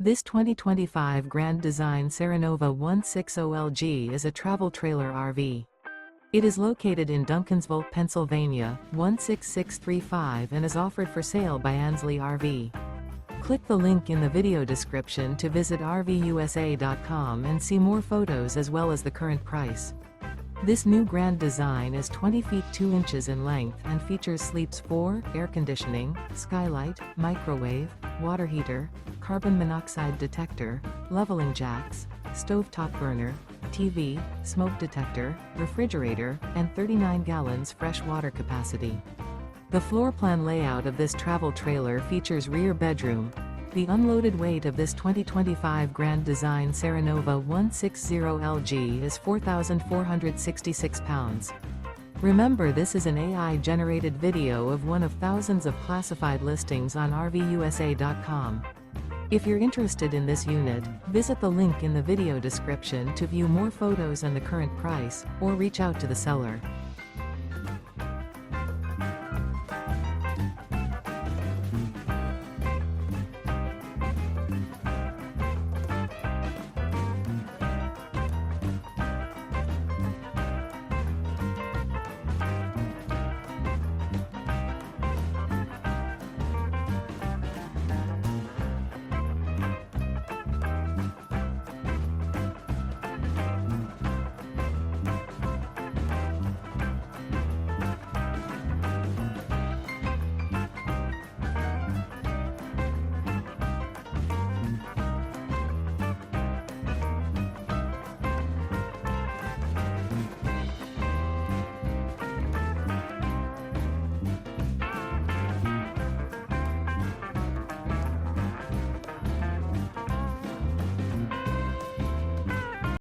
This 2025 Grand Design Serenova 160LG is a travel trailer RV. It is located in Duncansville, Pennsylvania, 16635 and is offered for sale by Ansley RV. Click the link in the video description to visit RVUSA.com and see more photos as well as the current price. This new Grand Design is 20 feet 2 inches in length and features sleeps 4, air conditioning, skylight, microwave, water heater, carbon monoxide detector, leveling jacks, stovetop burner, TV, smoke detector, refrigerator, and 39 gallons fresh water capacity. The floor plan layout of this travel trailer features rear bedroom. The unloaded weight of this 2025 Grand Design Serenova 160LG is 4,466 pounds. Remember, this is an AI-generated video of one of thousands of classified listings on RVUSA.com. If you're interested in this unit, visit the link in the video description to view more photos and the current price, or reach out to the seller.